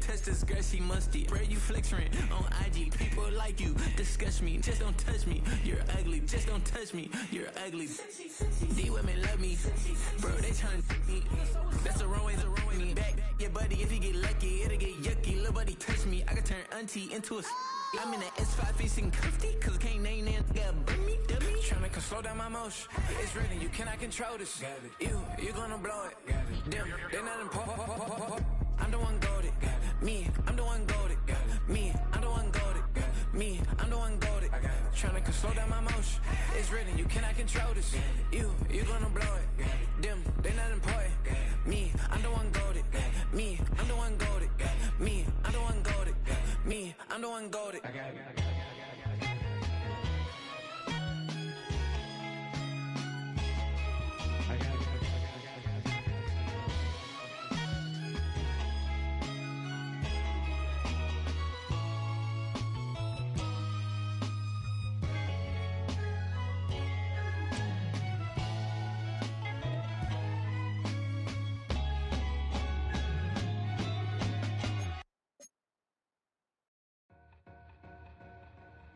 touch this girl, she musty. Bro, you flexing on IG. People like you, disgust me. Just don't touch me, you're ugly. Just don't touch me, you're ugly. These women love me, bro, they tryna me. That's the wrong way, back your buddy, if you get lucky, it'll get yucky. Little buddy touch me, I can turn auntie into a I'm in the S5 facing comfy, cause I can't name that nigga burn me, dummy. Tryna slow down my motion. It's written, you cannot control this. You gonna blow it. Them, they're not important. I'm the one goated. Me, I'm the one goated. Me, I'm the one goated. Me, I'm the one goated. Tryna slow down my motion. It's written, you cannot control this. You gonna blow it. Them, they're not important. Me, I'm the one goated. Me, I'm the one goated. Me, I'm the one goated. Me, I'm the one goated.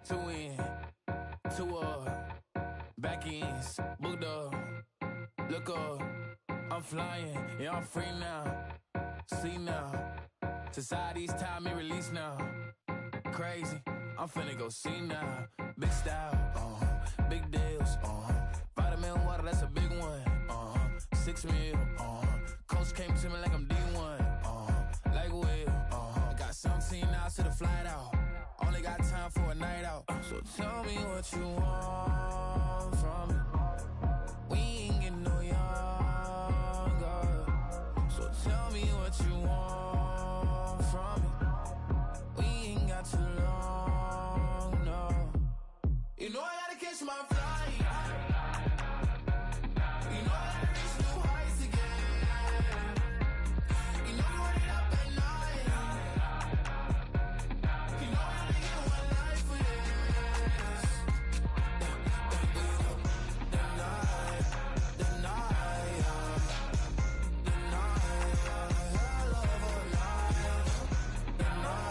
Two in, two back ends, booked up, look up, I'm flying, yeah, I'm free now, see now, society's time me release now, crazy, I'm finna go see now, big style, big deals, vitamin water, that's a big one, 6 mil, coach came to me like I'm D1, like Will, got 17 hours to the flight out. Only got time for a night out. So tell me what you want from me. We ain't getting no younger. So tell me what you want from me. We ain't got too long, no. You know I gotta catch my flight. You know I gotta reach new heights again. You know you run it up at night. You know I gotta get one life for this. The night, hell of a life. The night,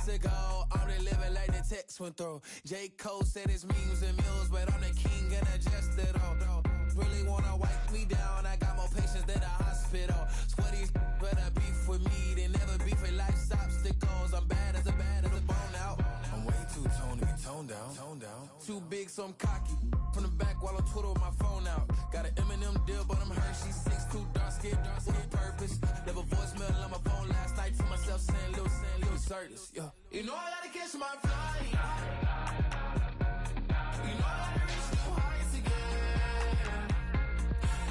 ago, I'm the living like the text went through. J. Cole said it's memes and mules, but I'm the king and adjusted all. Really wanna wipe me down, I got more patience than a hospital. Sweaty better beef with me than never beef with life's obstacles. I'm bad as a bone out. I'm way too toned down. Too big, so I'm cocky. From the back while I twiddle my phone out. Got an Eminem deal, but I'm Hershey 6'2", dark skin, with purpose. Never voicemail on my phone last night to myself saying little Curtis, yeah. You know I gotta catch my flight. You know I gotta reach new heights again.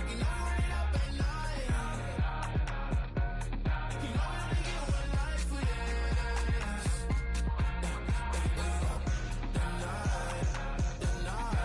You know I run it up at night. You know I gotta get one life for this. The night, hell of a night. The night.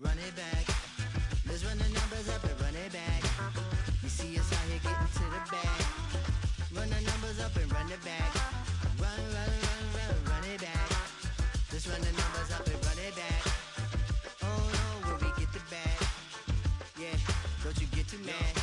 Run it back. Let's run the numbers up and run it back. You see us out here getting to the bag. Run the numbers up and run it back. Run it back. Let's run the numbers up and run it back. Oh no, where we get the bag. Yeah, don't you get too mad.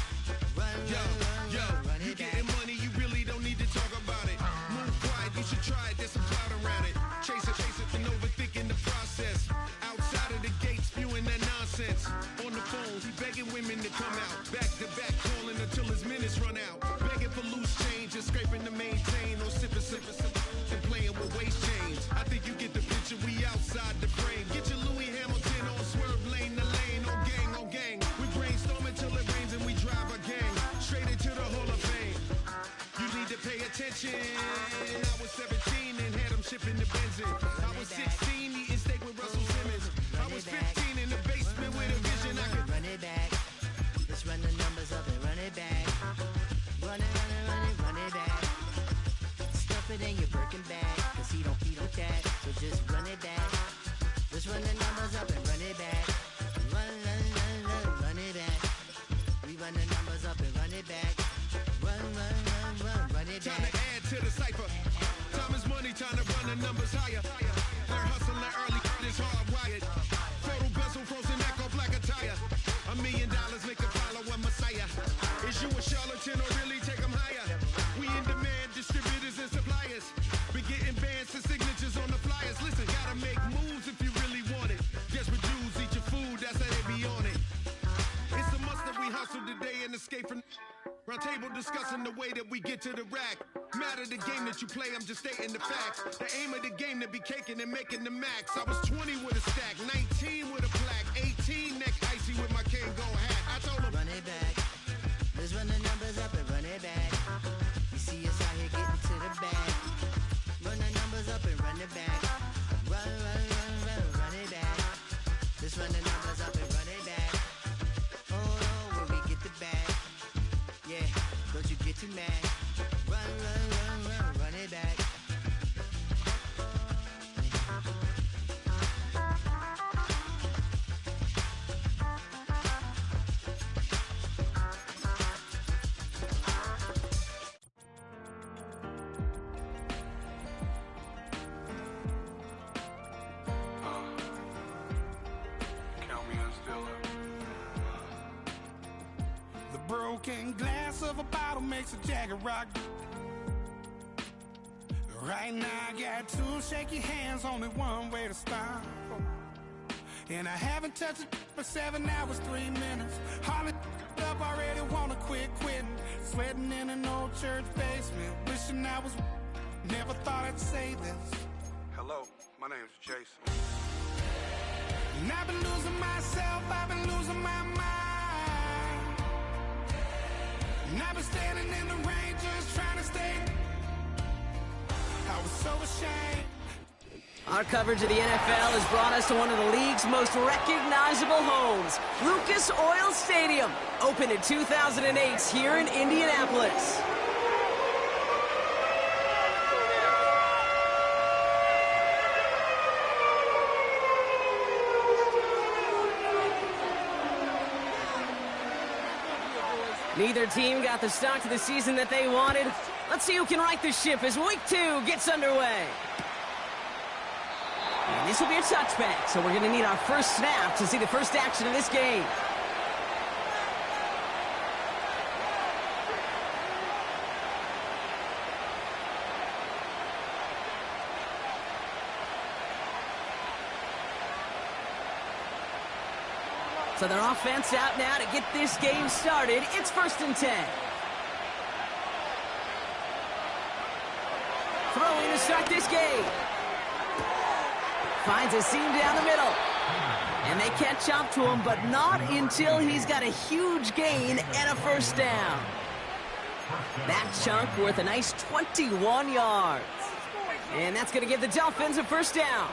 Run it back. You getting money, you really don't need to talk about it. Move quiet, you should try it, there's some clout around it. Chase it, and overthinking the process. Outside of the gate, spewing that nonsense. On the phone, he begging women to to come out. Back to back calling until his minutes run out. Begging for loose change and scraping to maintain. Or sipping, and playing with waist chains. I think you get the picture, we outside the frame. Get your Louis Hamilton on swerve lane to lane. On gang. We brainstorm until it rains and we drive our gang straight into the Hall of Fame. You need to pay attention. I was 17 and had them shipping the benzin. I was 16 eating steak with Russell Simmons. I was 15 in the basement with a vision. I could run it back. Let's run the numbers up and run it back. Run it back. Stuff it in your Birkin bag, cause he don't that. So just run it back. Let's run the numbers up and run it back. Run it back. We run the numbers up and run it back. Run it back. Time to add to the cipher. Time is money, time to run the numbers higher. Learn hustling early, this hardwired. Total bezel, frozen neck or black attire. $1 million make a follower Messiah. Is you a charlatan or really take them higher? We in demand, distributors and suppliers. Been getting bands and signatures on the flyers. Listen, gotta make moves if you really want it. Desperate Jews eat your food, that's how they be on it. It's a must that we hustle today and escape from round table discussing the way that we get to the rack. Matter the game that you play, I'm just stating the facts. The aim of the game to be caking and making the max. I was 20 with a stack, 19 with a plaque, 18 neck icy with my Kango hat. I told him, run it back. Let's run the numbers up and run it back. You see us out here getting to the bag. Run the numbers up and run it back. Run it back. Let's run the numbers up and run it back. Oh, when we get the bag. Yeah, don't you get too mad. Run it back. count me in still up. The broken glass of a bottle makes a Jagger rock. Right now I got two shaky hands, only one way to stop. And I haven't touched it for 7 hours, 3 minutes. Hardly up, already wanna quit quitting. Sweating in an old church basement, wishing I was. Never thought I'd say this. Hello, my name's Jason. And I've been losing myself, I've been losing my mind. And I've been standing in the rain just trying to stay. I was so ashamed. Our coverage of the NFL has brought us to one of the league's most recognizable homes, Lucas Oil Stadium, opened in 2008 here in Indianapolis. Neither team got the start to the season that they wanted. Let's see who can right the ship as week 2 gets underway. And this will be a touchback, so we're going to need our first snap to see the first action of this game. So their offense out now to get this game started. It's 1st and 10. Throwing to start this game. Finds a seam down the middle. And they catch up to him, but not until he's got a huge gain and a first down. That chunk worth a nice 21 yards. And that's going to give the Dolphins a first down.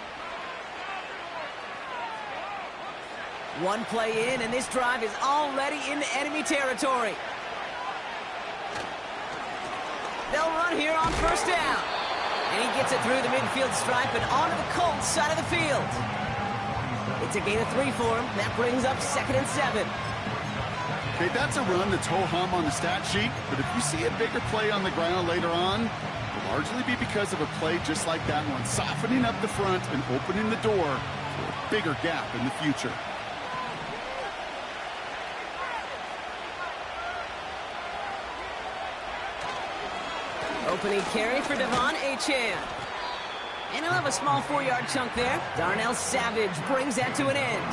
One play in, and this drive is already into enemy territory. They'll run here on first down. And he gets it through the midfield stripe and onto the Colts side of the field. It's a gain of 3 for him. That brings up 2nd and 7. Okay, that's a run that's ho-hum on the stat sheet, but if you see a bigger play on the ground later on, it'll largely be because of a play just like that one, softening up the front and opening the door for a bigger gap in the future. Opening carry for Devon Achane. And he'll have a small 4-yard chunk there. Darnell Savage brings that to an end.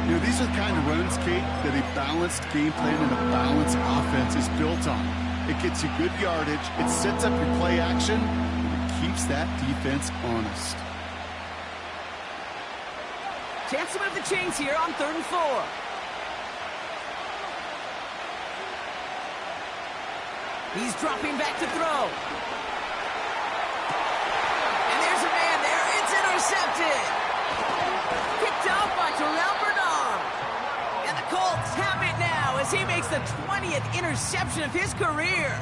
You know, these are the kind of runs, Kate, that a balanced game plan and a balanced offense is built on. It gets you good yardage, it sets up your play action, and it keeps that defense honest. Chance to move the chains here on 3rd and 4. He's dropping back to throw. And there's a man there. It's intercepted. Picked off by Terrell Bernard. And the Colts have it now as he makes the 20th interception of his career.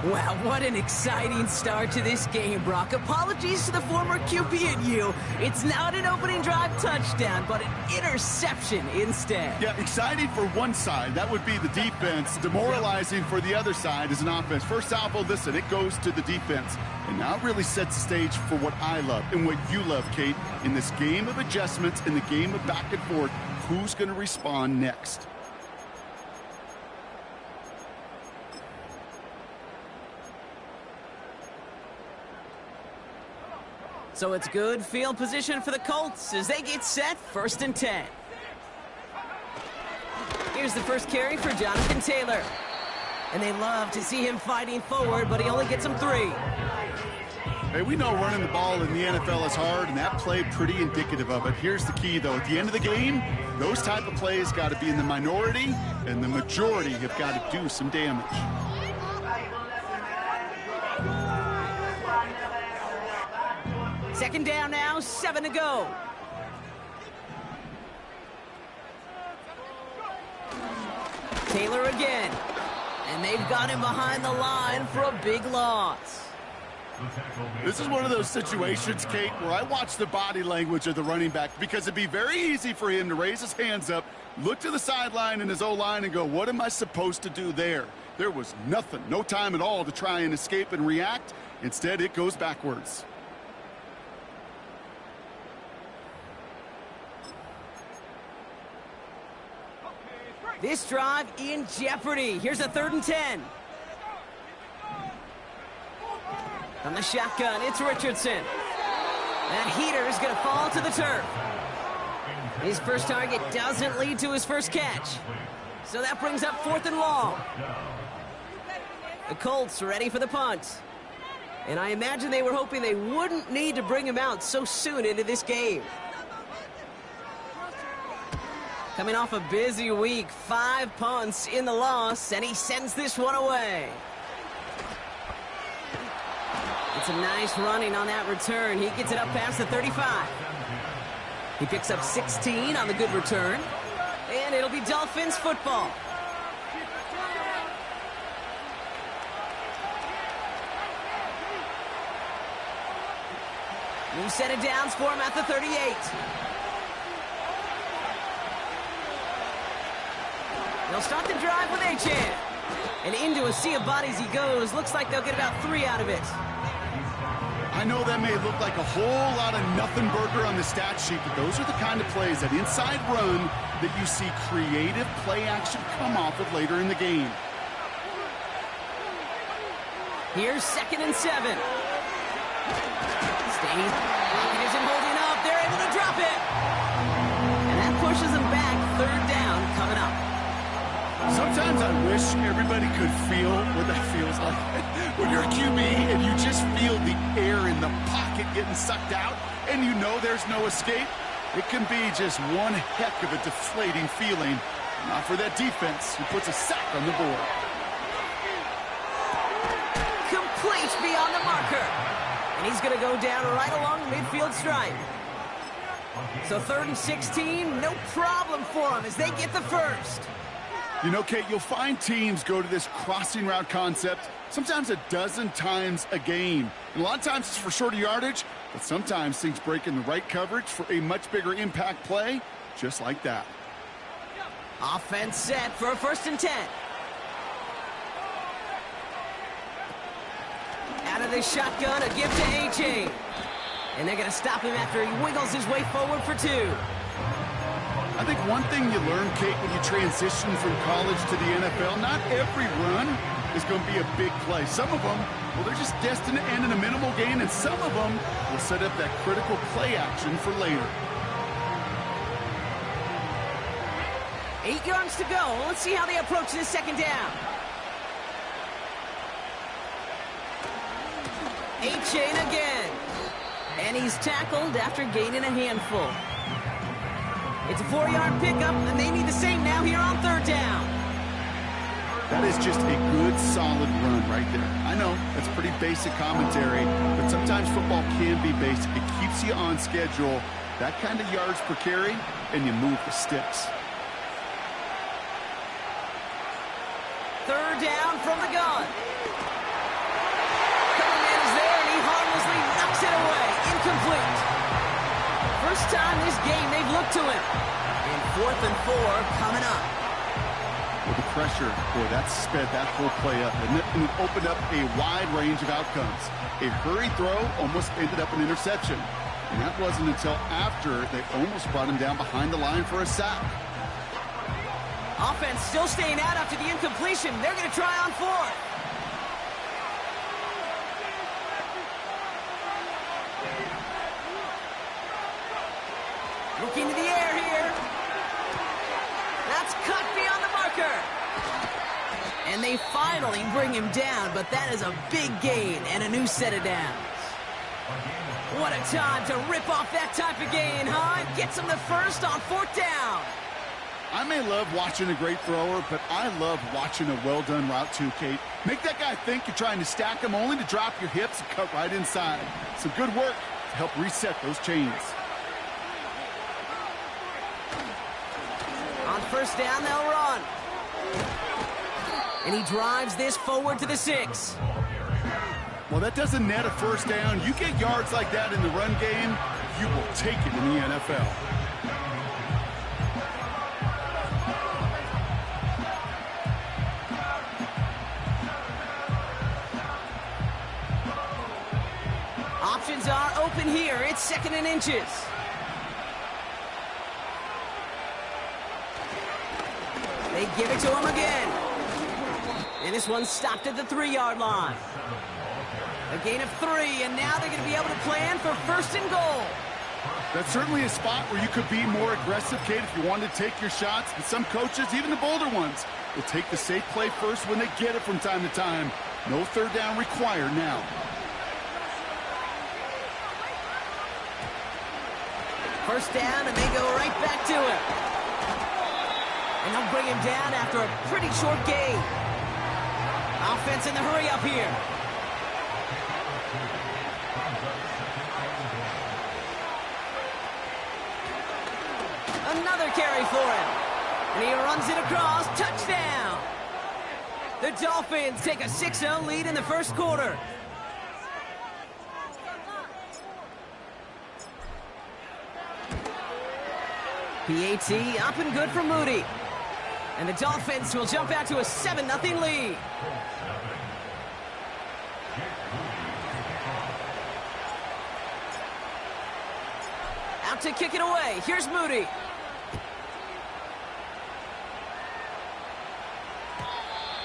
Wow, what an exciting start to this game, Brock. Apologies to the former QB and you. It's not an opening drive touchdown, but an interception instead. Yeah, exciting for one side. That would be the defense. Demoralizing for the other side as an offense. First salvo, listen, it goes to the defense. And now it really sets the stage for what I love and what you love, Kate. In this game of adjustments, in the game of back and forth, who's going to respond next? So it's good field position for the Colts as they get set, 1st and 10. Here's the first carry for Jonathan Taylor. And they love to see him fighting forward, but he only gets them 3. Hey, we know running the ball in the NFL is hard, and that play pretty indicative of it. Here's the key, though. At the end of the game, those type of plays got to be in the minority, and the majority have got to do some damage. Second down now, 7 to go. Taylor again. And they've got him behind the line for a big loss. This is one of those situations, Kate, where I watch the body language of the running back because it'd be very easy for him to raise his hands up, look to the sideline in his O-line and go, what am I supposed to do there? There was nothing, no time at all to try and escape and react. Instead, it goes backwards. This drive in jeopardy. Here's a 3rd and 10. From the shotgun, it's Richardson. That heater is going to fall to the turf. His first target doesn't lead to his first catch. So that brings up 4th and long. The Colts ready for the punt. And I imagine they were hoping they wouldn't need to bring him out so soon into this game. Coming off a busy week, 5 punts in the loss, and he sends this one away. It's a nice running on that return. He gets it up past the 35. He picks up 16 on the good return, and it'll be Dolphins football. New set of downs for him at the 38. They'll start the drive with Achane. And into a sea of bodies he goes. Looks like they'll get about 3 out of it. I know that may look like a whole lot of nothing burger on the stat sheet, but those are the kind of plays, that inside run, that you see creative play action come off of later in the game. Here's 2nd and 7. State pocket isn't holding up. They're able to drop it. And that pushes them back. 3rd down coming up. Sometimes I wish everybody could feel what that feels like. When you're a QB and you just feel the air in the pocket getting sucked out and you know there's no escape, it can be just one heck of a deflating feeling. Not for that defense who puts a sack on the board. Complete beyond the marker. And he's going to go down right along the midfield stripe. So 3rd and 16, no problem for him as they get the first. You know, Kate, you'll find teams go to this crossing route concept sometimes a dozen times a game. And a lot of times it's for shorter yardage, but sometimes things break in the right coverage for a much bigger impact play, just like that. Offense set for a 1st and 10. Out of this shotgun, a gift to Achane. And they're going to stop him after he wiggles his way forward for 2. I think one thing you learn, Kate, when you transition from college to the NFL, not every run is going to be a big play. Some of them, well, they're just destined to end in a minimal gain, and some of them will set up that critical play action for later. 8 yards to go. Let's see how they approach this second down. A-chain again. And he's tackled after gaining a handful. It's a 4-yard pickup, and they need the same now here on third down. That is just a good, solid run right there. I know, that's pretty basic commentary, but sometimes football can be basic. It keeps you on schedule, that kind of yards per carry, and you move the sticks. Third down from the gun. Coverman is there, and he harmlessly knocks it away. Incomplete. First time this game they've looked to him. And 4th and 4 coming up. With the pressure, boy, that sped that whole play up, and it opened up a wide range of outcomes. A hurried throw almost ended up an interception. And that wasn't until after they almost brought him down behind the line for a sack. Offense still staying out after the incompletion. They're going to try on 4th. Looking to the air here. That's cut beyond the marker. And they finally bring him down, but that is a big gain and a new set of downs. What a time to rip off that type of gain, huh? Gets him the first on 4th down. I may love watching a great thrower, but I love watching a well-done route too, Kate. Make that guy think you're trying to stack him only to drop your hips and cut right inside. Some good work to help reset those chains. On first down, they'll run. And he drives this forward to the 6. Well, that doesn't net a first down. You get yards like that in the run game, you will take it in the NFL. Options are open here. It's 2nd and inches. They give it to him again. And this one's stopped at the 3-yard line. A gain of 3, and now they're going to be able to plan for 1st and goal. That's certainly a spot where you could be more aggressive, Kate, if you wanted to take your shots. And some coaches, even the bolder ones, will take the safe play first when they get it from time to time. No third down required now. First down, and they go right back to him. And they'll bring him down after a pretty short gain. Offense in the hurry up here. Another carry for him. And he runs it across. Touchdown. The Dolphins take a 6-0 lead in the first quarter. PAT up and good for Moody. And the Dolphins will jump out to a 7-0 lead. Out to kick it away. Here's Moody.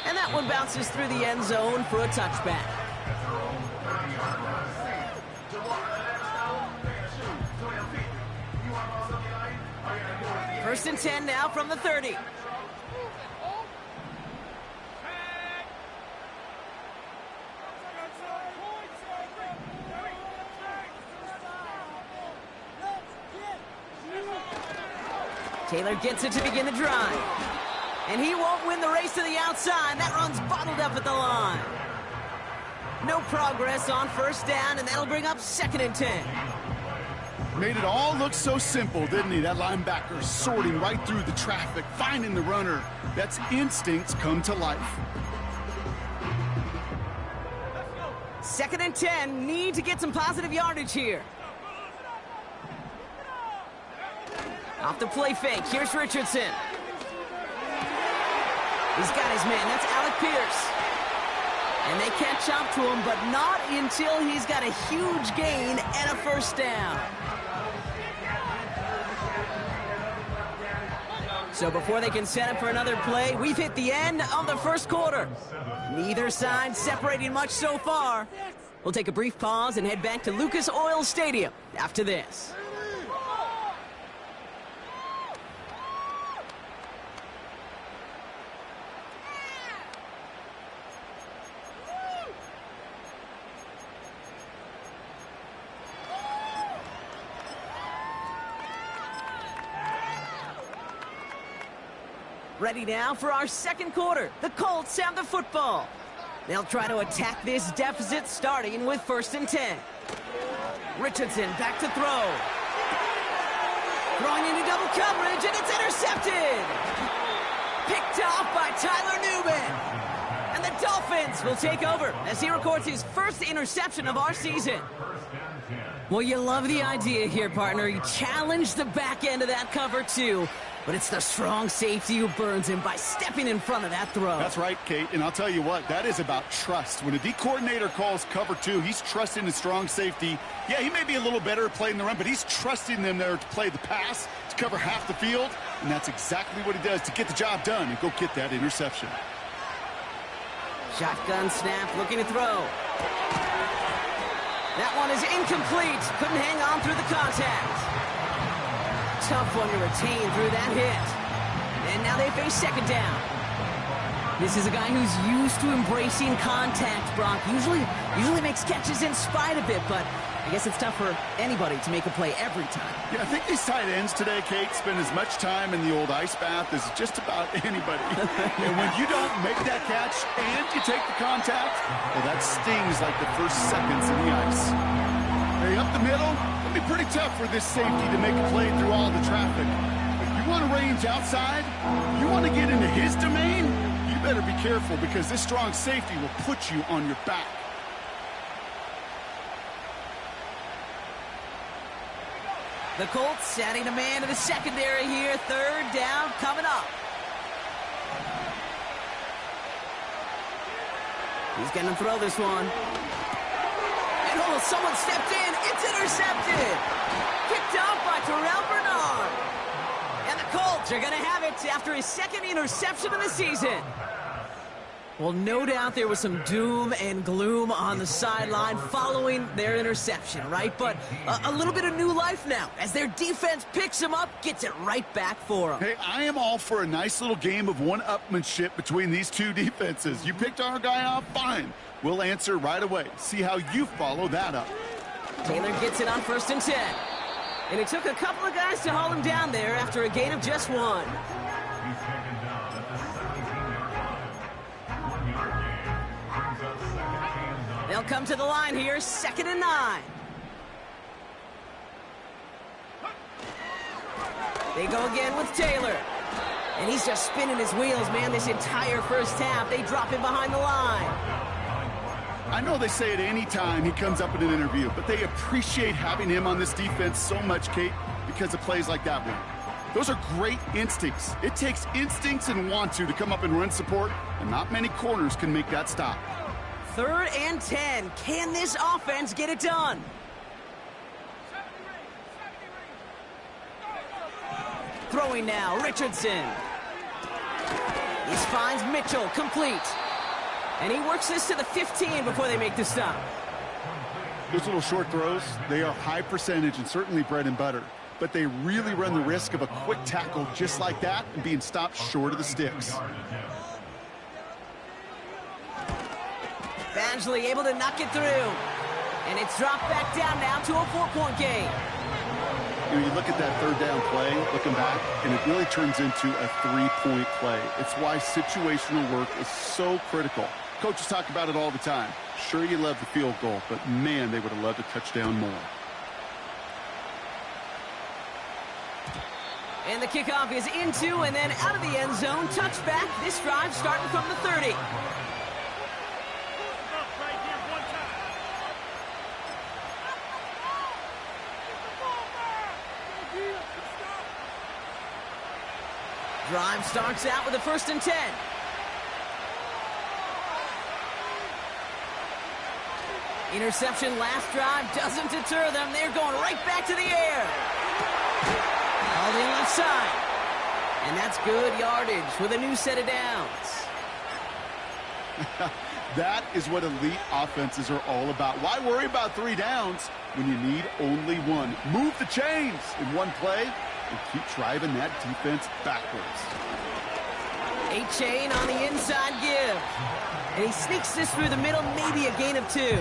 And that one bounces through the end zone for a touchback. First and 10 now from the 30. Taylor gets it to begin the drive. And he won't win the race to the outside. That run's bottled up at the line. No progress on first down, and that'll bring up 2nd and 10. Made it all look so simple, didn't he? That linebacker sorting right through the traffic, finding the runner. That's instincts come to life. 2nd and 10, need to get some positive yardage here. Off the play fake, here's Richardson. He's got his man, that's Alec Pierce. And they catch up to him, but not until he's got a huge gain and a first down. So before they can set up for another play, we've hit the end of the first quarter. Neither side separating much so far. We'll take a brief pause and head back to Lucas Oil Stadium after this. Ready now for our second quarter. The Colts have the football. They'll try to attack this deficit starting with 1st and 10. Richardson back to throw. Throwing into double coverage, and it's intercepted. Picked off by Tyler Newman. And the Dolphins will take over as he records his first interception of our season. Well, you love the idea here, partner. You challenge the back end of that cover, too. But it's the strong safety who burns him by stepping in front of that throw. That's right, Kate. And I'll tell you what, that is about trust. When a D coordinator calls cover 2, he's trusting the strong safety. Yeah, he may be a little better at playing the run, but he's trusting them there to play the pass, to cover half the field. And that's exactly what he does to get the job done and go get that interception. Shotgun snap, looking to throw. That one is incomplete. Couldn't hang on through the contact. Tough one to retain through that hit. And now they face 2nd down. This is a guy who's used to embracing contact, Brock. Usually makes catches in spite of it, but I guess it's tough for anybody to make a play every time. Yeah, I think these tight ends today, Kate, spend as much time in the old ice bath as just about anybody. And when you don't make that catch and you take the contact, well, that stings like the first seconds in the ice. Hey, up the middle, it'll be pretty tough for this safety to make a play through all the traffic. If you want to range outside, you want to get into his domain, you better be careful because this strong safety will put you on your back. The Colts adding a man to the secondary here. 3rd down coming up. He's going to throw this one. And oh, someone stepped in. It's intercepted. Kicked off by Terrell Bernard. And the Colts are going to have it after his 2nd interception of the season. Well, no doubt there was some doom and gloom on the sideline following their interception, right? But a little bit of new life now as their defense picks him up, gets it right back for him. Hey, I am all for a nice little game of one-upmanship between these two defenses. You picked our guy off, fine. We'll answer right away. See how you follow that up. Taylor gets it on 1st and 10. And it took a couple of guys to haul him down there after a gain of just 1. They'll come to the line here, 2nd and 9. They go again with Taylor. And he's just spinning his wheels, man, this entire first half. They drop him behind the line. I know they say it any time he comes up in an interview, but they appreciate having him on this defense so much, Kate, because of plays like that one. Those are great instincts. It takes instincts and want to come up and run support, and not many corners can make that stop. 3rd and 10. Can this offense get it done? Throwing now, Richardson. He finds Mitchell, complete. And he works this to the 15 before they make the stop. Those little short throws, they are high percentage and certainly bread and butter. But they really run the risk of a quick tackle just like that and being stopped short of the sticks. Badgley able to knock it through. And it's dropped back down now to a 4-point game. You know, you look at that 3rd down play, looking back, and it really turns into a 3-point play. It's why situational work is so critical. Coaches talk about it all the time. Sure, you love the field goal, but man, they would have loved a touchdown more. And the kickoff is into and then out of the end zone. Touchback. This drive starting from the 30. Drive starts out with a 1st and 10. Interception last drive doesn't deter them. They're going right back to the air. Called in left side. And that's good yardage with a new set of downs. That is what elite offenses are all about. Why worry about 3 downs when you need only 1? Move the chains in one play and keep driving that defense backwards. A-chain on the inside give. And he sneaks this through the middle, maybe a gain of 2.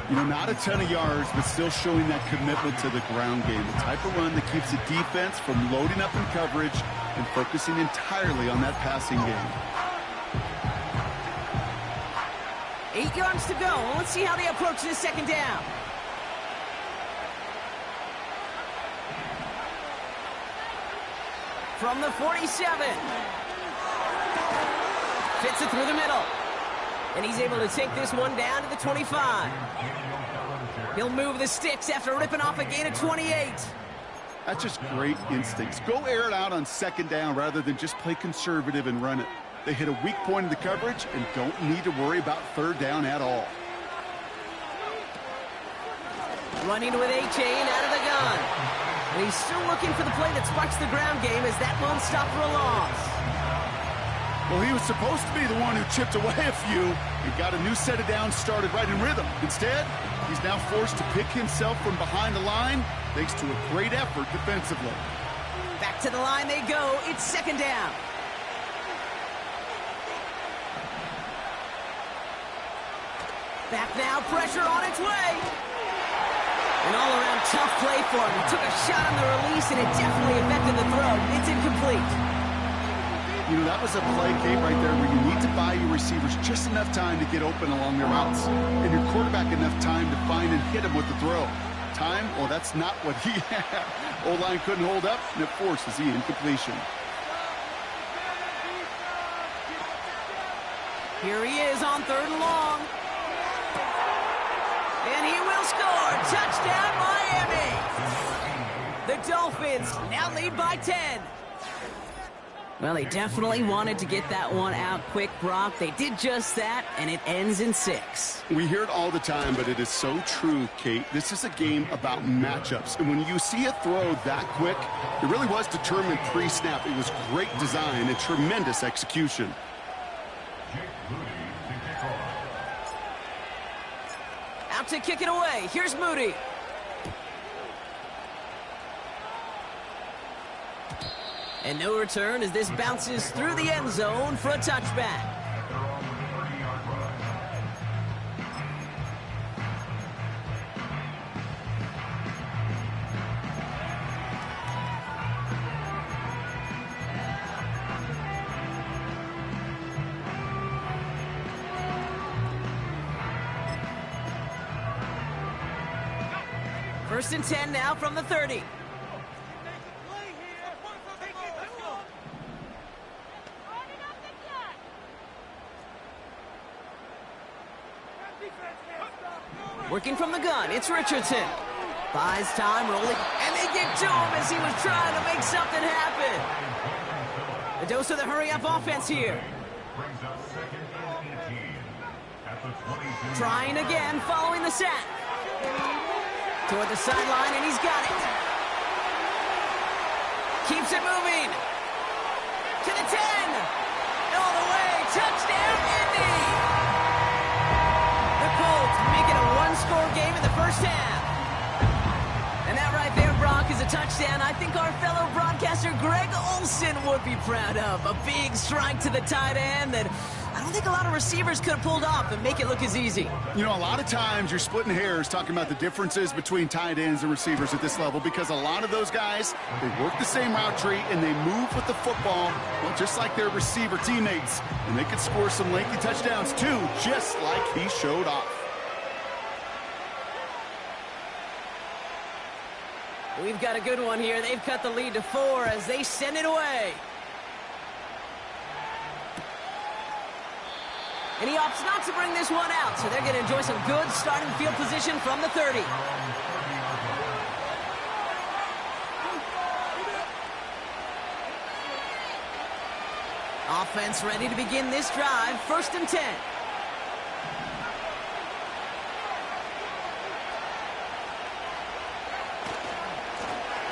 You know, not a ton of yards, but still showing that commitment to the ground game. The type of run that keeps the defense from loading up in coverage and focusing entirely on that passing game. 8 yards to go. Let's see how they approach this second down. From the 47. Fits it through the middle. And he's able to take this one down to the 25. He'll move the sticks after ripping off a gain of 28. That's just great instincts. Go air it out on second down rather than just play conservative and run it. They hit a weak point in the coverage and don't need to worry about third down at all. Running with A-Chain out of the gun. And he's still looking for the play that sparks the ground game as that one stopped for a loss. Well, he was supposed to be the one who chipped away a few and got a new set of downs started right in rhythm. Instead, he's now forced to pick himself from behind the line thanks to a great effort defensively. Back to the line they go. It's second down. Back now, pressure on its way. An all-around tough play for him. He took a shot on the release, and it definitely affected the throw. It's incomplete. You know, that was a play, Kate, right there where you need to buy your receivers just enough time to get open along their routes, and your quarterback enough time to find and hit him with the throw. Time? Well, that's not what he had. O-line couldn't hold up, and it forces the incompletion. Here he is on third and long. And he will score. Touchdown, Miami. The Dolphins now lead by 10. Well, they definitely wanted to get that one out quick, Brock. They did just that, and it ends in 6. We hear it all the time, but it is so true, Kate. This is a game about matchups. And when you see a throw that quick, it really was determined pre-snap. It was great design and tremendous execution. Out to kick it away. Here's Moody. And no return as this bounces through the end zone for a touchback. First and 10 now from the 30. Working from the gun, it's Richardson. Buys time, rolling, and they get to him as he was trying to make something happen. A dose of the hurry-up offense here. Trying again, following the sack. Toward the sideline, and he's got it. Keeps it moving. To the 10. All the way. Touchdown, Indy. The Colts make it a one-score game in the first half. And that right there, Brock, is a touchdown I think our fellow broadcaster Greg Olsen would be proud of. A big strike to the tight end that I don't think a lot of receivers could have pulled off and make it look as easy. You know, a lot of times you're splitting hairs talking about the differences between tight ends and receivers at this level because a lot of those guys, they work the same route tree and they move with the football, well, just like their receiver teammates. And they could score some lengthy touchdowns too, just like he showed off. We've got a good one here. They've cut the lead to 4 as they send it away. And he opts not to bring this one out, so they're going to enjoy some good starting field position from the 30. Offense ready to begin this drive. First and 10.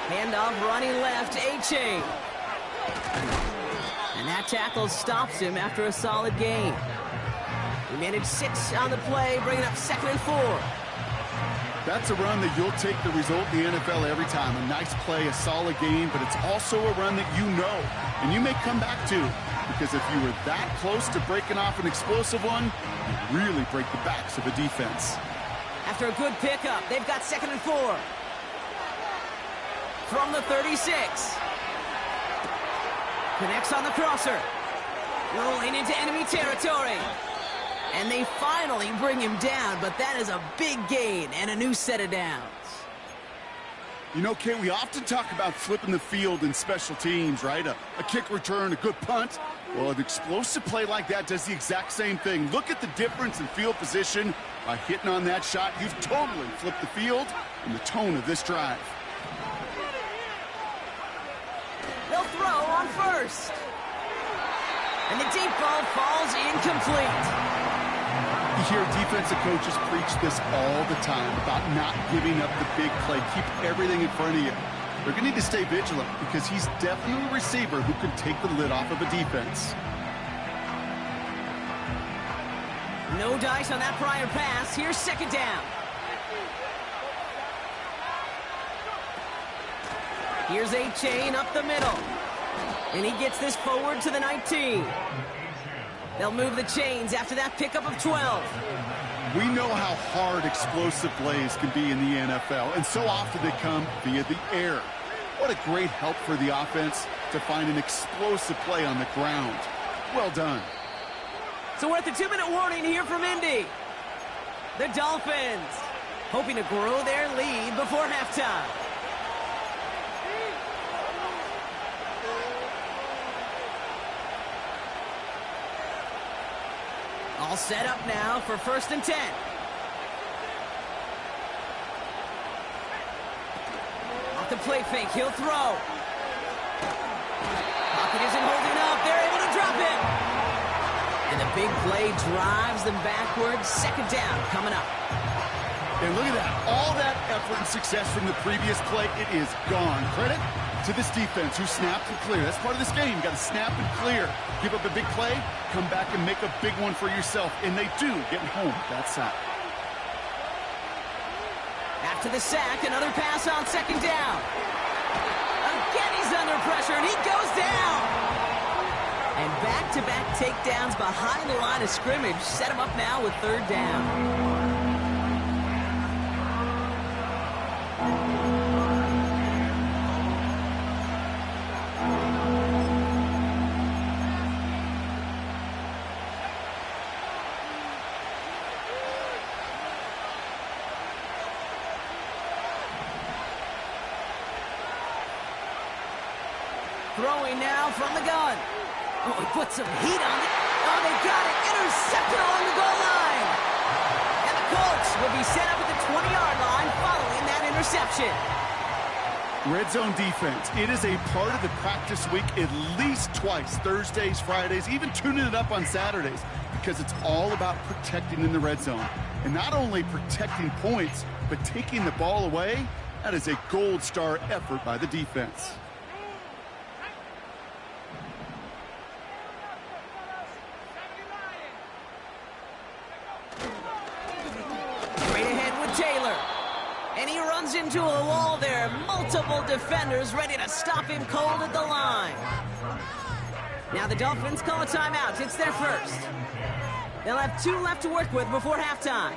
Handoff running left, A-Chain. And that tackle stops him after a solid gain. He managed 6 on the play, bringing up 2nd and 4. That's a run that you'll take the result in the NFL every time. A nice play, a solid game, but it's also a run that you know and you may come back to, because if you were that close to breaking off an explosive one, you really break the backs of a defense. After a good pickup, they've got 2nd and 4. From the 36. Connects on the crosser. Rolling into enemy territory. And they finally bring him down, but that is a big gain and a new set of downs. You know, Kate, we often talk about flipping the field in special teams, right? A kick return, a good punt. Well, an explosive play like that does the exact same thing. Look at the difference in field position. By hitting on that shot, you've totally flipped the field and the tone of this drive. They'll throw on first. And the deep ball falls incomplete. You hear defensive coaches preach this all the time about not giving up the big play. Keep everything in front of you. They're going to need to stay vigilant because he's definitely a receiver who can take the lid off of a defense. No dice on that prior pass. Here's 2nd down. Here's A-Chain up the middle. And he gets this forward to the 19. They'll move the chains after that pickup of 12. We know how hard explosive plays can be in the NFL, and so often they come via the air. What a great help for the offense to find an explosive play on the ground. Well done. So we're at the 2-minute warning here from Indy. The Dolphins hoping to grow their lead before halftime. All set up now for 1st and 10. Off the play fake, he'll throw. Pocket isn't holding up, they're able to drop it. And the big play drives them backwards. 2nd down coming up. And look at that, all that effort and success from the previous play, it is gone. Credit to this defense who snapped and cleared. That's part of this game. You got to snap and clear. Give up a big play, come back and make a big one for yourself. And they do, getting home that sack. After the sack, another pass on 2nd down. Again, he's under pressure, and he goes down. And back-to-back takedowns behind the line of scrimmage set him up now with 3rd down. Throwing now from the gun. Oh, he put some heat on it. Oh, they got it. Intercepted along the goal line. And the Colts will be set up at the 20-yard line following that interception. Red zone defense. It is a part of the practice week at least twice. Thursdays, Fridays, even tuning it up on Saturdays. Because it's all about protecting in the red zone. And not only protecting points, but taking the ball away. That is a gold star effort by the defense. Into a wall there. Multiple defenders ready to stop him cold at the line. Now the Dolphins call a timeout. It's their first. They'll have 2 left to work with before halftime.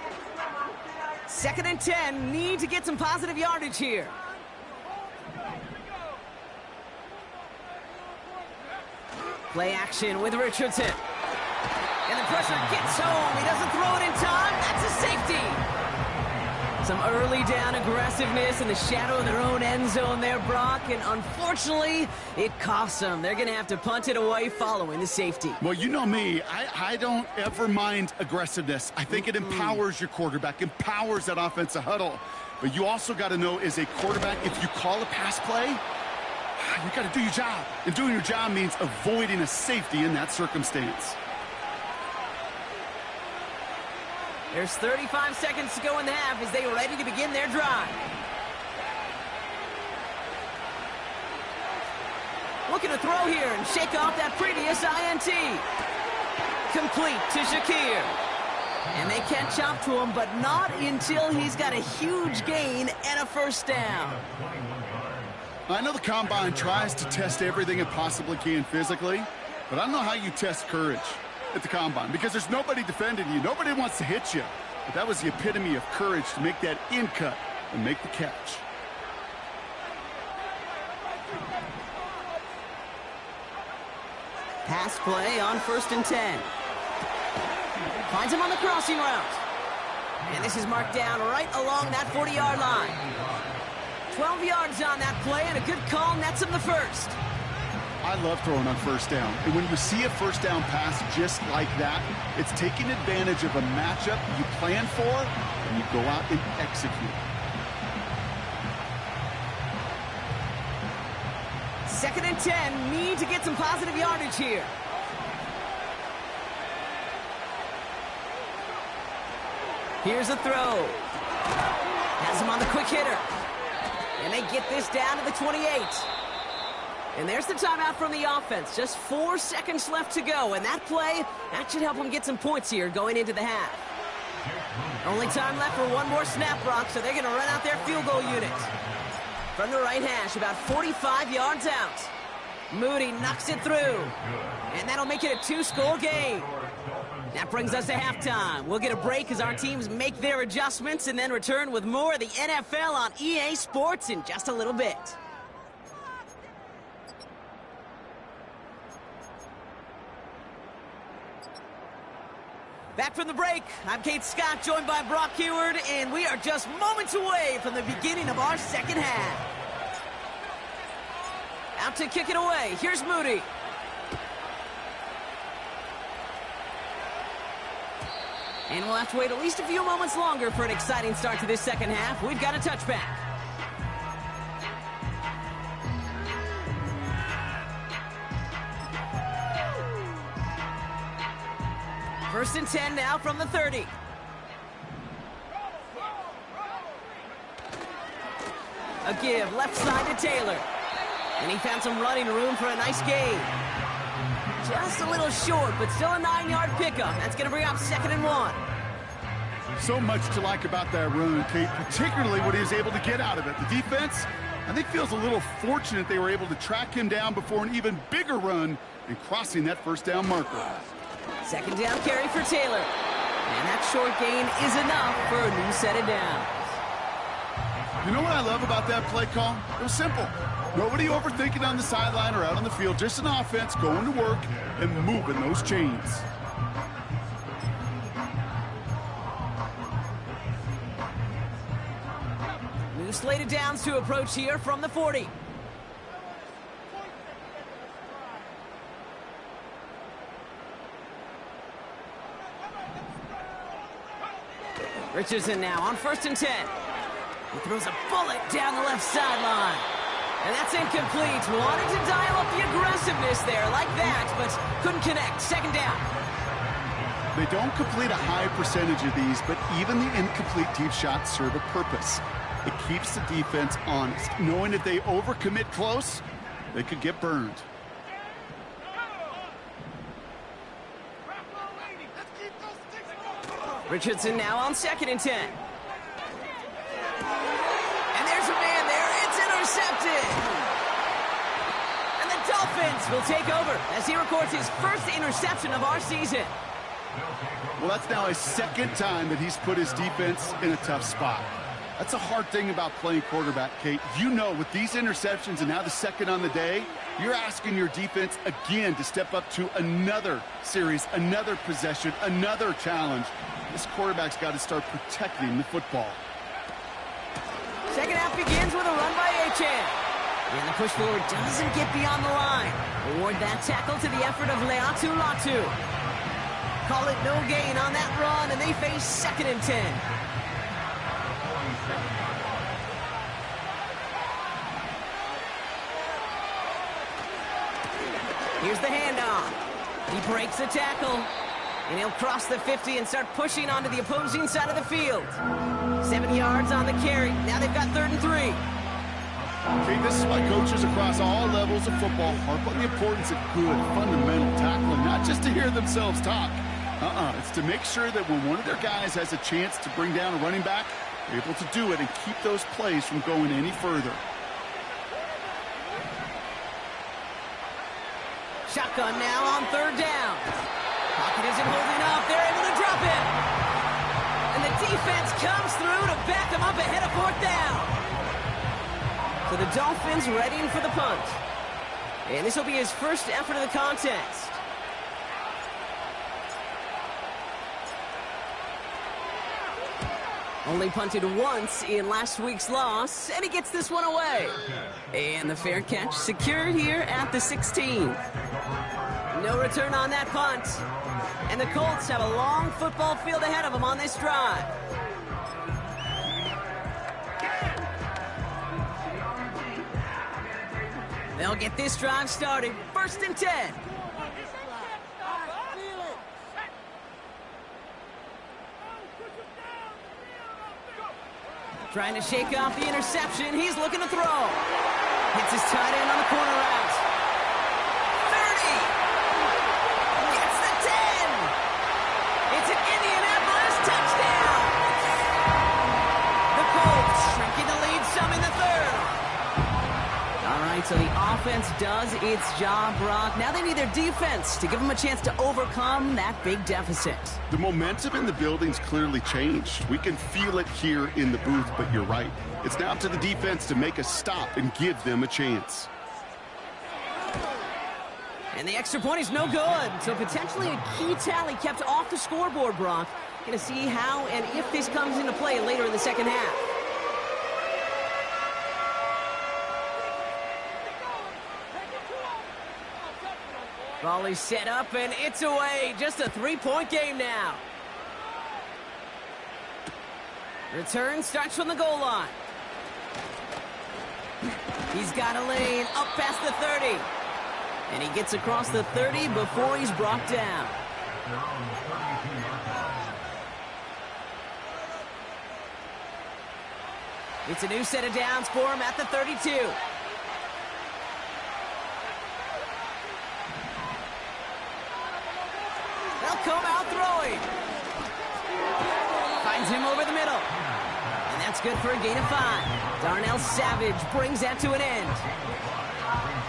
2nd and 10. Need to get some positive yardage here. Play action with Richardson. And the pressure gets home. He doesn't throw it in time. That's a safety. Some early down aggressiveness in the shadow of their own end zone there, Brock, and unfortunately, it costs them. They're going to have to punt it away following the safety. Well, you know me. I don't ever mind aggressiveness. I think it empowers your quarterback, empowers that offensive huddle. But you also got to know, as a quarterback, if you call a pass play, you got to do your job. And doing your job means avoiding a safety in that circumstance. There's 35 seconds to go in the half as they are ready to begin their drive. Looking to throw here and shake off that previous INT. Complete to Shakir. And they catch up to him, but not until he's got a huge gain and a 1st down. I know the Combine tries to test everything it possibly can physically, but I don't know how you test courage at the Combine, because there's nobody defending you. Nobody wants to hit you. but that was the epitome of courage to make that in cut and make the catch. Pass play on 1st and 10. Finds him on the crossing route. And this is marked down right along that 40-yard line. 12 yards on that play, and a good call nets him the first. I love throwing on 1st down. And when you see a 1st down pass just like that, it's taking advantage of a matchup you plan for, and you go out and execute. 2nd and 10, need to get some positive yardage here. Here's a throw. Has him on the quick hitter. And they get this down to the 28. And there's the timeout from the offense. Just 4 seconds left to go. And that play, that should help them get some points here going into the half. Only time left for one more snap, Brock, so they're going to run out their field goal unit. From the right hash, about 45 yards out. Moody knocks it through. And that'll make it a 2-score game. That brings us to halftime. We'll get a break as our teams make their adjustments and then return with more of the NFL on EA Sports in just a little bit. Back from the break, I'm Kate Scott, joined by Brock Heward, and we are just moments away from the beginning of our second half. Out to kick it away. Here's Moody. And we'll have to wait at least a few moments longer for an exciting start to this second half. We've got a touchback. First and 10 now from the 30. A give left side to Taylor. And he found some running room for a nice gain. Just a little short, but still a 9-yard pickup. That's going to bring up 2nd and 1. So much to like about that run, Kate, particularly what he was able to get out of it. The defense, I think, feels a little fortunate they were able to track him down before an even bigger run and crossing that 1st down marker. 2nd down carry for Taylor. And that short gain is enough for a new set of downs. You know what I love about that play call? It was simple. Nobody overthinking on the sideline or out on the field. Just an offense going to work and moving those chains. New slated downs to approach here from the 40. Richardson now on 1st and 10. He throws a bullet down the left sideline. And that's incomplete. Wanted to dial up the aggressiveness there like that, but couldn't connect. 2nd down. They don't complete a high percentage of these, but even the incomplete deep shots serve a purpose. It keeps the defense honest, knowing if they overcommit close, they could get burned. Richardson now on 2nd and 10. And there's a man there. It's intercepted. And the Dolphins will take over as he records his first interception of our season. Well, that's now his 2nd time that he's put his defense in a tough spot. That's a hard thing about playing quarterback, Kate. You know, with these interceptions and now the 2nd on the day, you're asking your defense again to step up to another series, another possession, another challenge. This quarterback's got to start protecting the football. Second half begins with a run by Achane. And the push forward doesn't get beyond the line. Award that tackle to the effort of Leatu Latu. Call it no gain on that run, and they face 2nd and 10. Here's the handoff. He breaks the tackle. And he'll cross the 50 and start pushing onto the opposing side of the field. 7 yards on the carry. Now they've got 3rd and 3. Okay, this is why coaches across all levels of football harp on the importance of good, fundamental tackling, not just to hear themselves talk. It's to make sure that when one of their guys has a chance to bring down a running back, they're able to do it and keep those plays from going any further. Shotgun now on 3rd down. Pocket isn't holding up. They're able to drop it. And the So the Dolphins readying for the punt. And this will be his first effort of the contest. Only punted once in last week's loss, and he gets this one away. And the fair catch secured here at the 16. No return on that punt. And the Colts have a long football field ahead of them on this drive. They'll get this drive started. 1st and 10. Trying to shake off the interception. He's looking to throw. Hits his tight end on the corner route. 30. Gets the 10. It's an Indianapolis touchdown. The Colts shrinking the lead some in the 3rd. All right, so the offense does its job, Brock. Now they need their defense to give them a chance to overcome that big deficit. The momentum in the building's clearly changed. We can feel it here in the booth, but you're right. It's now up to the defense to make a stop and give them a chance. And the extra point is no good. So potentially a key tally kept off the scoreboard, Brock. Going to see how and if this comes into play later in the second half. Volley set up, and it's away. Just a 3-point game now. Return starts from the goal line. He's got a lane up past the 30. And he gets across the 30 before he's brought down. It's a new set of downs for him at the 32. Come out throwing. Finds him over the middle. And that's good for a gain of 5. Darnell Savage brings that to an end.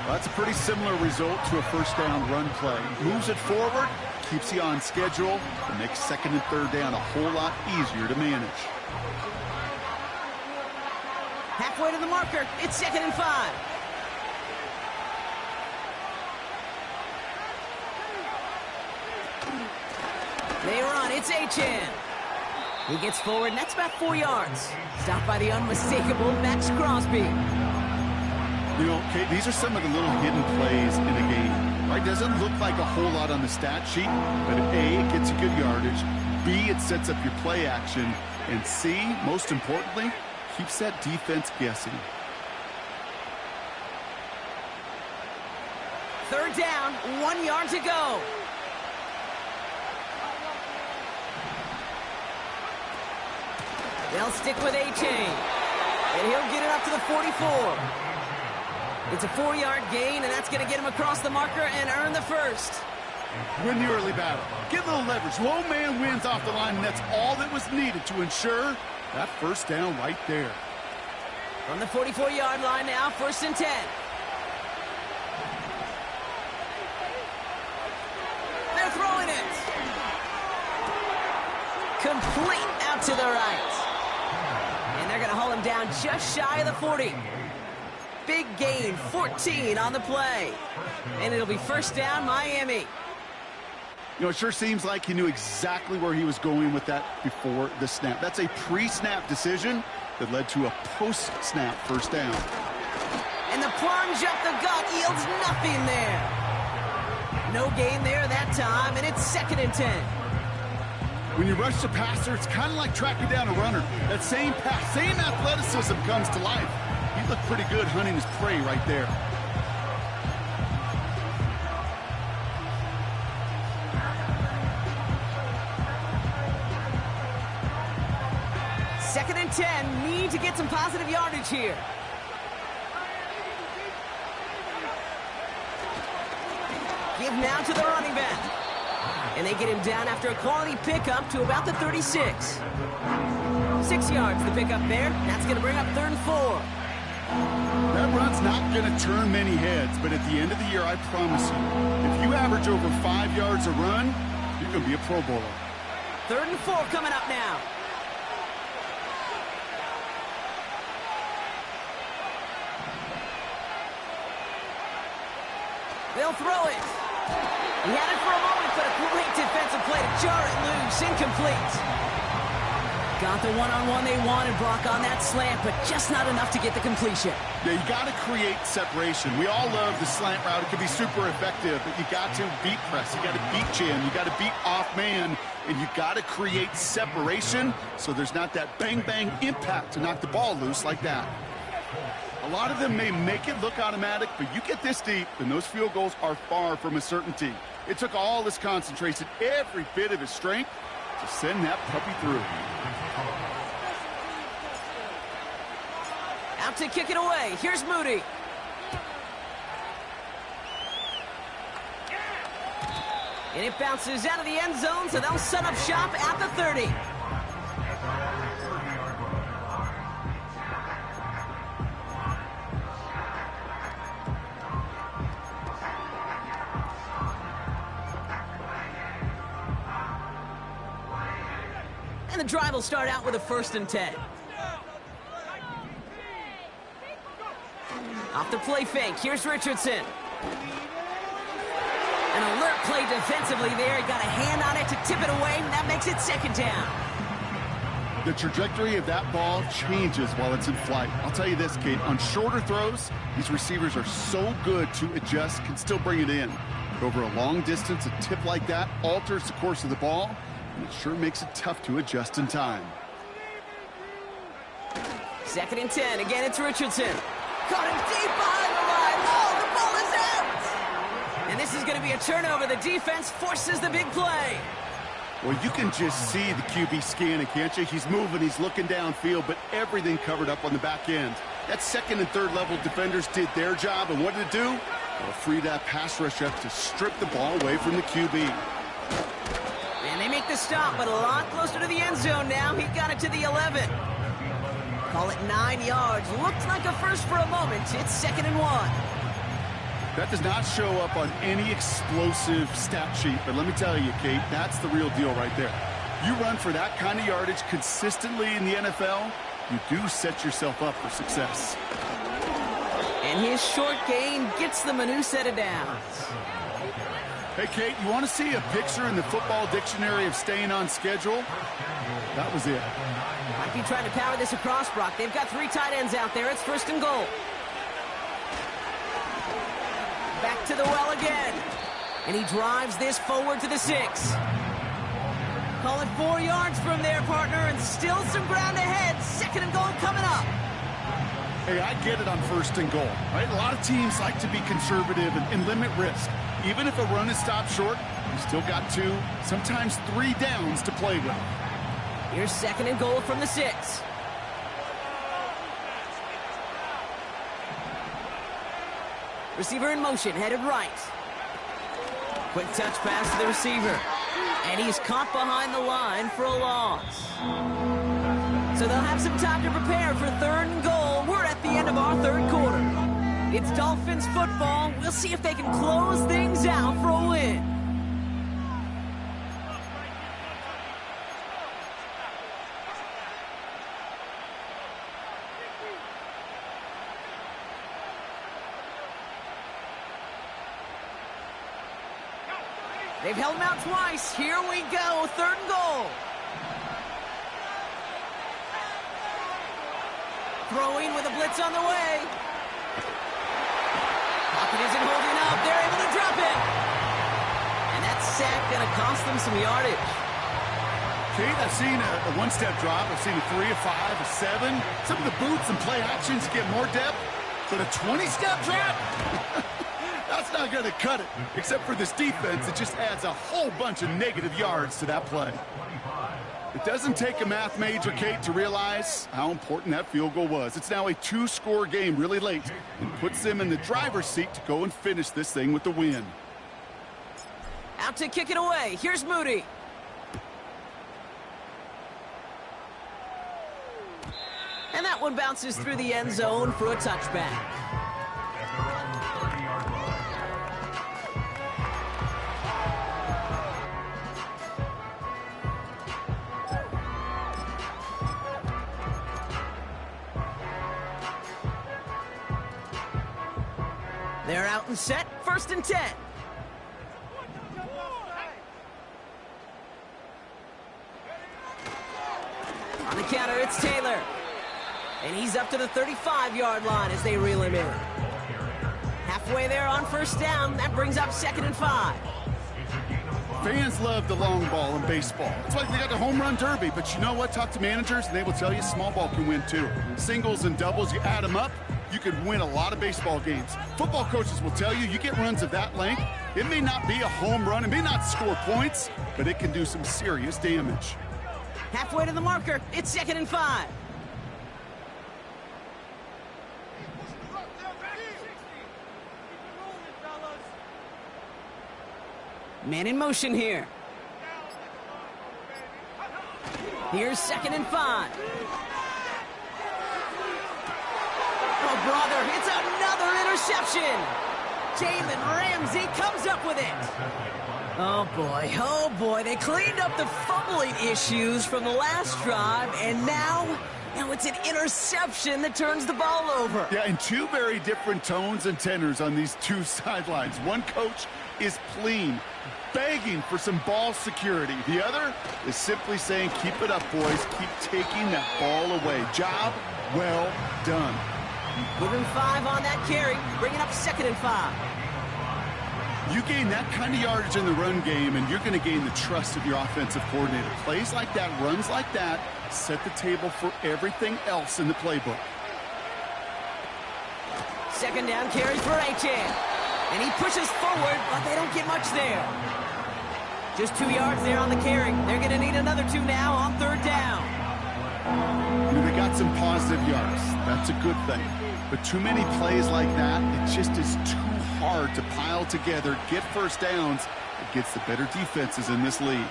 Well, that's a pretty similar result to a first down run play. Moves it forward, keeps you on schedule, and makes 2nd and 3rd down a whole lot easier to manage. Halfway to the marker, it's 2nd and 5. They run, it's Achane. He gets forward, and that's about 4 yards. Stopped by the unmistakable Max Crosby. You know, Kate, these are some of the little hidden plays in a game. Right? Doesn't look like a whole lot on the stat sheet, but A, it gets you good yardage. B, it sets up your play action. And C, most importantly, keeps that defense guessing. 3rd down, 1 yard to go. They'll stick with Achane. And he'll get it up to the 44. It's a 4-yard gain, and that's going to get him across the marker and earn the 1st. Win the early battle. Get a little leverage. Low man wins off the line, and that's all that was needed to ensure that 1st down right there. From the 44-yard line now, 1st and 10. They're throwing it. Complete out to the right. And they're going to haul him down just shy of the 40. Big gain, 14 on the play. And it'll be 1st down, Miami. You know, it sure seems like he knew exactly where he was going with that before the snap. That's a pre-snap decision that led to a post-snap 1st down. And the plunge up the gut yields nothing there. No gain there that time, and it's 2nd and 10. When you rush the passer, it's kind of like tracking down a runner. That same pass, same athleticism comes to life. He looked pretty good hunting his prey right there. Second and 10, need to get some positive yardage here. Give now to the running back. And they get him down after a quality pickup to about the 36. 6 yards the pickup there. That's going to bring up 3rd and 4. That run's not going to turn many heads, but at the end of the year, I promise you, if you average over 5 yards a run, you're going to be a Pro Bowler. 3rd and 4 coming up now. They'll throw it. He had it for a moment, but a great defensive play to jar it loose. Incomplete. Got the one-on-one they wanted, Brock, on that slant, but just not enough to get the completion. Yeah, you got to create separation. We all love the slant route. It can be super effective, but you got to beat press. You got to beat jam. You got to beat off man, and you got to create separation so there's not that bang-bang impact to knock the ball loose like that. A lot of them may make it look automatic, but you get this deep, and those field goals are far from a certainty. It took all his concentration, every bit of his strength, to send that puppy through. Out to kick it away. Here's Moody. And it bounces out of the end zone, so they'll set up shop at the 30. And the drive will start out with a 1st and 10. Off the play fake, here's Richardson. An alert play defensively there. He got a hand on it to tip it away, and that makes it 2nd down. The trajectory of that ball changes while it's in flight. I'll tell you this, Kate, on shorter throws, these receivers are so good to adjust, can still bring it in. But over a long distance, a tip like that alters the course of the ball, and it sure makes it tough to adjust in time. 2nd and 10. Again, it's Richardson. Caught him deep behind the line. Oh, the ball is out! And this is going to be a turnover. The defense forces the big play. Well, you can just see the QB scanning, can't you? He's moving, he's looking downfield, but everything covered up on the back end. That 2nd and 3rd level defenders did their job, and what did it do? Well, free that pass rush up to strip the ball away from the QB. And they make the stop, but a lot closer to the end zone now. He got it to the 11. Call it 9 yards. Looked like a first for a moment. It's 2nd and 1. That does not show up on any explosive stat sheet, but let me tell you, Kate, that's the real deal right there. You run for that kind of yardage consistently in the NFL, you do set yourself up for success. And his short gain gets them a new set of downs. Hey, Kate, you want to see a picture in the football dictionary of staying on schedule? That was it. Might be trying to power this across, Brock. They've got 3 tight ends out there. It's 1st and goal. Back to the well again. And he drives this forward to the 6. Call it 4 yards from there, partner, and still some ground ahead. 2nd and goal coming up. Hey, I get it on 1st and goal, right? A lot of teams like to be conservative and limit risk. Even if a run is stopped short, you still got 2, sometimes 3 downs to play with. Here's 2nd and goal from the 6. Receiver in motion, headed right. Quick touch pass to the receiver. And he's caught behind the line for a loss. So they'll have some time to prepare for 3rd and goal. We're at the end of our 3rd quarter. It's Dolphins football. We'll see if they can close things out for a win. They've held him out twice. Here we go, 3rd and goal. Throwing with a blitz on the way. Pocket isn't holding up. They're able to drop it. And that sack going to cost them some yardage. Kate, I've seen a 1-step drop. I've seen a 3, a 5, a 7. Some of the boots and play actions get more depth. But a 20-step drop? That's not going to cut it. Except for this defense, it just adds a whole bunch of negative yards to that play. It doesn't take a math major, Kate, to realize how important that field goal was. It's now a 2-score game really late and puts them in the driver's seat to go and finish this thing with the win. Out to kick it away. Here's Moody. And that one bounces through the end zone for a touchback. They're out and set, 1st and 10. On the counter, it's Taylor. And he's up to the 35-yard line as they reel him in. Halfway there on 1st down. That brings up 2nd and 5. Fans love the long ball in baseball. It's like they got the home run derby, but you know what? Talk to managers, and they will tell you small ball can win too. Singles and doubles, you add them up, you could win a lot of baseball games. Football coaches will tell you get runs of that length. It may not be a home run, it may not score points, but it can do some serious damage. Halfway to the marker, it's 2nd and 5. Man in motion here. Here's 2nd and 5. Oh, brother, it's another interception. Jalen Ramsey comes up with it. Oh boy, they cleaned up the fumbling issues from the last drive, and now it's an interception that turns the ball over. Yeah, and two very different tones and tenors on these two sidelines. One coach is pleading, begging for some ball security. The other is simply saying, keep it up, boys. Keep taking that ball away. Job well done. Give him 5 on that carry, bringing up 2nd and 5. You gain that kind of yardage in the run game, and you're going to gain the trust of your offensive coordinator. Plays like that, runs like that, set the table for everything else in the playbook. 2nd down carry for Achane. And he pushes forward, but they don't get much there. Just 2 yards there on the carry. They're going to need another 2 now on 3rd down. They got some positive yards. That's a good thing. But too many plays like that, it just is too hard to pile together, get 1st downs against the better defenses in this league.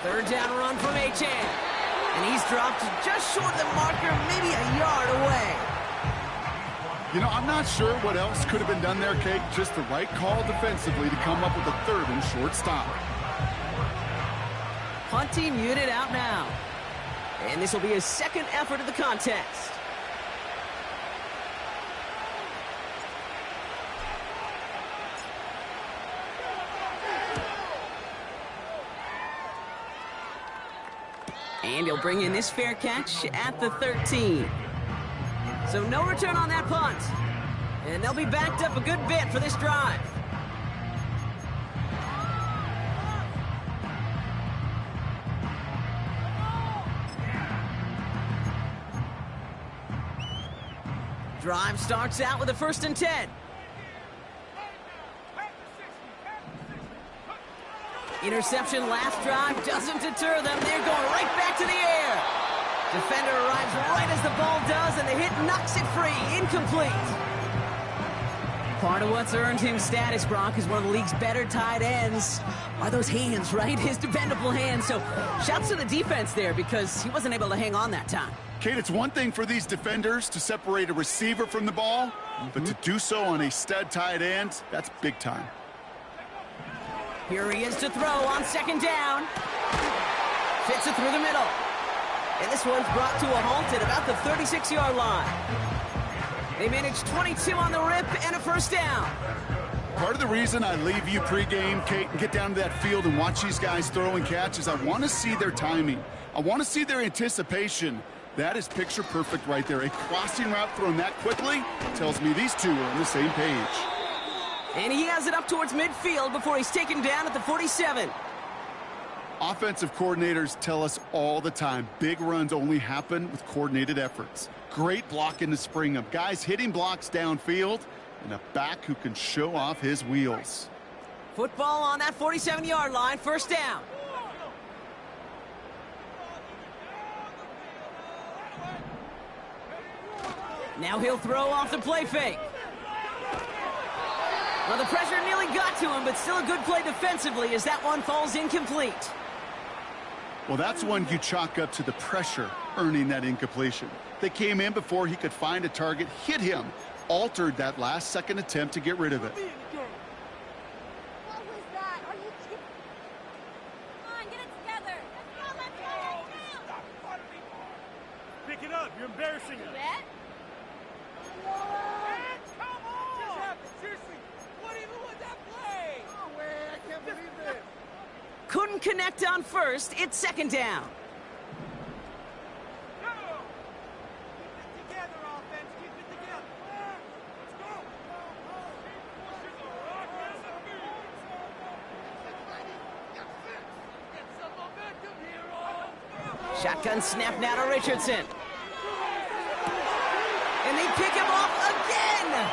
3rd down run from Achane. And he's dropped just short of the marker, maybe a yard away. You know, I'm not sure what else could have been done there, Kate. Just the right call defensively to come up with a 3rd and short stop. Punting unit out now. And this will be his 2nd effort of the contest. And he'll bring in this fair catch at the 13. So no return on that punt. And they'll be backed up a good bit for this drive. Drive starts out with a 1st and 10. Interception last drive doesn't deter them. They're going right back to the air. Defender arrives right as the ball does, and the hit knocks it free. Incomplete. Part of what's earned him status, Brock, is one of the league's better tight ends. Are those hands, right? His dependable hands. So shouts to the defense there because he wasn't able to hang on that time. Kate, it's one thing for these defenders to separate a receiver from the ball, but to do so on a stud tight end, that's big time. Here he is to throw on 2nd down. Fits it through the middle. And this one's brought to a halt at about the 36-yard line. They managed 22 on the rip and a 1st down. Part of the reason I leave you pregame, Kate, and get down to that field and watch these guys throw and catch is I want to see their timing. I want to see their anticipation. That is picture perfect right there. A crossing route thrown that quickly tells me these two are on the same page. And he has it up towards midfield before he's taken down at the 47. Offensive coordinators tell us all the time, big runs only happen with coordinated efforts. Great blocking to spring them. Guys hitting blocks downfield, and a back who can show off his wheels. Football on that 47-yard line, 1st down. Now he'll throw off the play fake. Well, the pressure nearly got to him, but still a good play defensively as that one falls incomplete. Well, that's one you chalk up to the pressure earning that incompletion. They came in before he could find a target, hit him, altered that last-second attempt to get rid of it. What was that? Are you kidding? Come on, get it together. Let's go. Pick it up. You're embarrassing us. Bet? Couldn't connect on first. It's second down. Shotgun snap now to Richardson. And they pick him off again!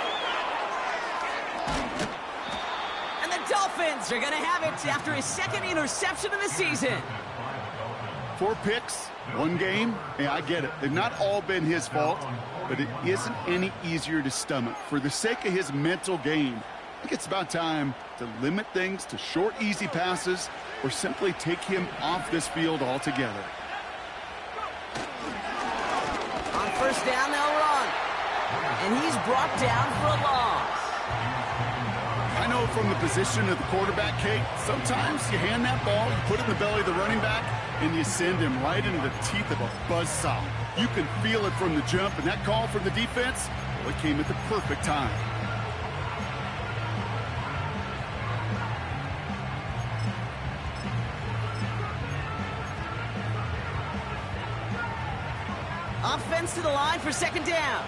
And the Dolphins are going to have it after his second interception of the season. 4 picks, 1 game. Yeah, I get it. They've not all been his fault, but it isn't any easier to stomach. For the sake of his mental game, I think it's about time to limit things to short, easy passes or simply take him off this field altogether. On first down, they'll run. And he's brought down for a loss. I know from the position of the quarterback, Kate, sometimes you hand that ball, you put it in the belly of the running back, and you send him right into the teeth of a buzzsaw. You can feel it from the jump, and that call from the defense, well, it came at the perfect time. Offense to the line for second down.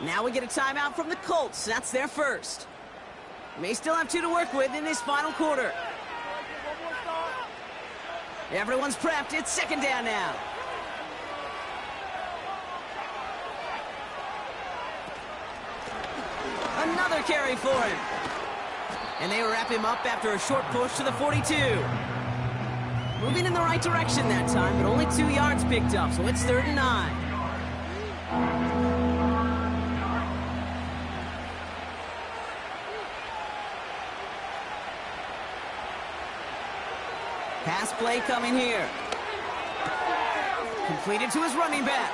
Now we get a timeout from the Colts. That's their first. May still have 2 to work with in this final quarter. Everyone's prepped. It's second down now. Another carry for him. And they wrap him up after a short push to the 42. Moving in the right direction that time, but only 2 yards picked up, so it's 3rd and 9. Pass play coming here. Completed to his running back.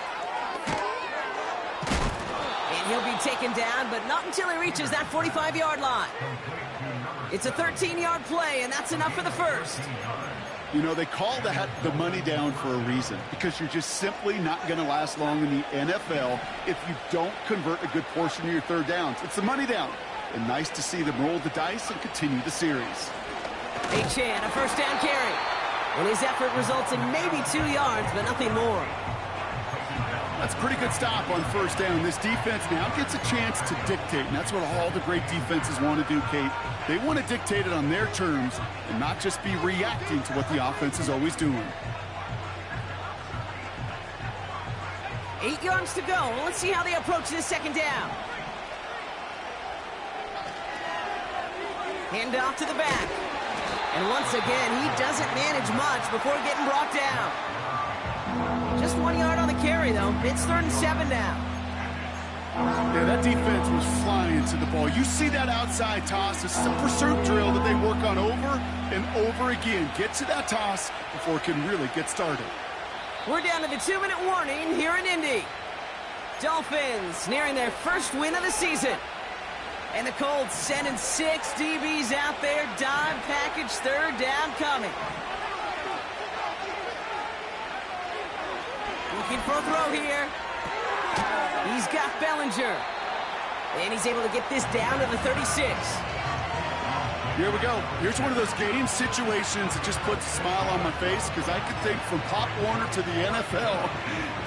And he'll be taken down, but not until he reaches that 45-yard line. It's a 13-yard play, and that's enough for the first. You know, they call that the money down for a reason, because you're just simply not going to last long in the NFL if you don't convert a good portion of your third downs. It's the money down. And nice to see them roll the dice and continue the series. Achane, a first down carry. And his effort results in maybe 2 yards, but nothing more. That's a pretty good stop on first down. This defense now gets a chance to dictate, and that's what all the great defenses want to do, Kate. They want to dictate it on their terms and not just be reacting to what the offense is always doing. 8 yards to go. Let's see how they approach this second down. Hand off to the back. And once again, he doesn't manage much before getting brought down. Just 1 yard on the carry, though. It's 3rd and 7 now. Yeah, that defense was flying to the ball. You see that outside toss. This is a pursuit drill that they work on over and over again. Get to that toss before it can really get started. We're down to the 2-minute warning here in Indy. Dolphins nearing their first win of the season. And the Colts sending 6 DBs out there. Dime package, third down coming. Looking for a throw here. He's got Bellinger. And he's able to get this down to the 36. Here we go. Here's one of those game situations that just puts a smile on my face, because I could think from Pop Warner to the NFL,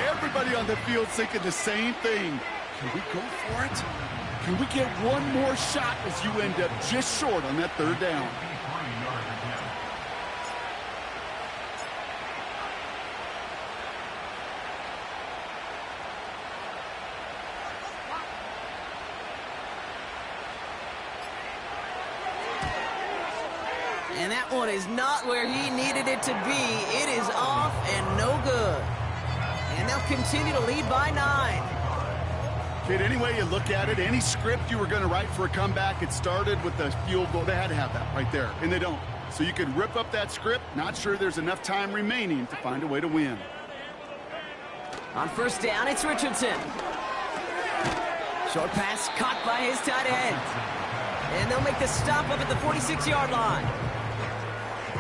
everybody on the field thinking the same thing. Can we go for it? Can we get one more shot as you end up just short on that third down? And that one is not where he needed it to be. It is off and no good. And they'll continue to lead by 9. Kid, any way you look at it, any script you were going to write for a comeback, it started with the field goal. They had to have that right there, and they don't. So you can rip up that script. Not sure there's enough time remaining to find a way to win. On first down, it's Richardson. Short pass caught by his tight end. And they'll make the stop up at the 46-yard line.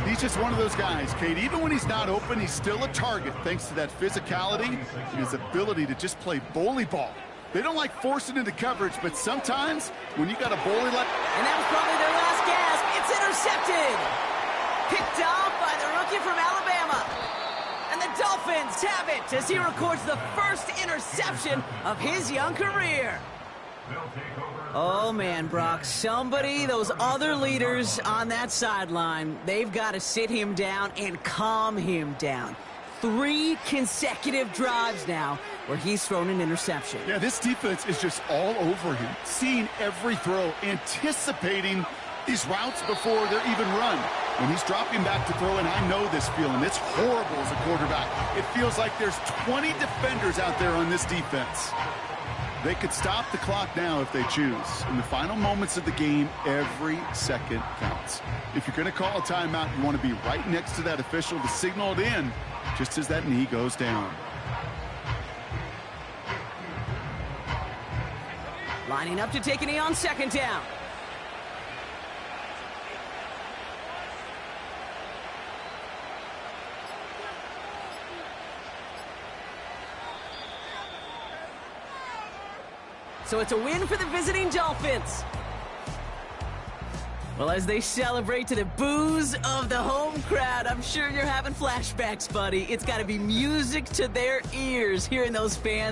He's just one of those guys, Kate. Even when he's not open, he's still a target thanks to that physicality and his ability to just play bully ball. They don't like forcing into coverage, but sometimes when you got a bully like... And that was probably their last gasp. It's intercepted. Picked off by the rookie from Alabama. And the Dolphins have it as he records the first interception of his young career. Oh, man, Brock, those other leaders on that sideline, they've got to sit him down and calm him down. 3 consecutive drives now where he's thrown an interception. Yeah, this defense is just all over him, seeing every throw, anticipating these routes before they're even run. When he's dropping back to throw, and I know this feeling, it's horrible as a quarterback. It feels like there's 20 defenders out there on this defense. They could stop the clock now if they choose. In the final moments of the game, every second counts. If you're going to call a timeout, you want to be right next to that official to signal it in just as that knee goes down. Lining up to take a knee on second down. So it's a win for the visiting Dolphins. Well, as they celebrate to the boos of the home crowd, I'm sure you're having flashbacks, buddy. It's got to be music to their ears hearing those fans.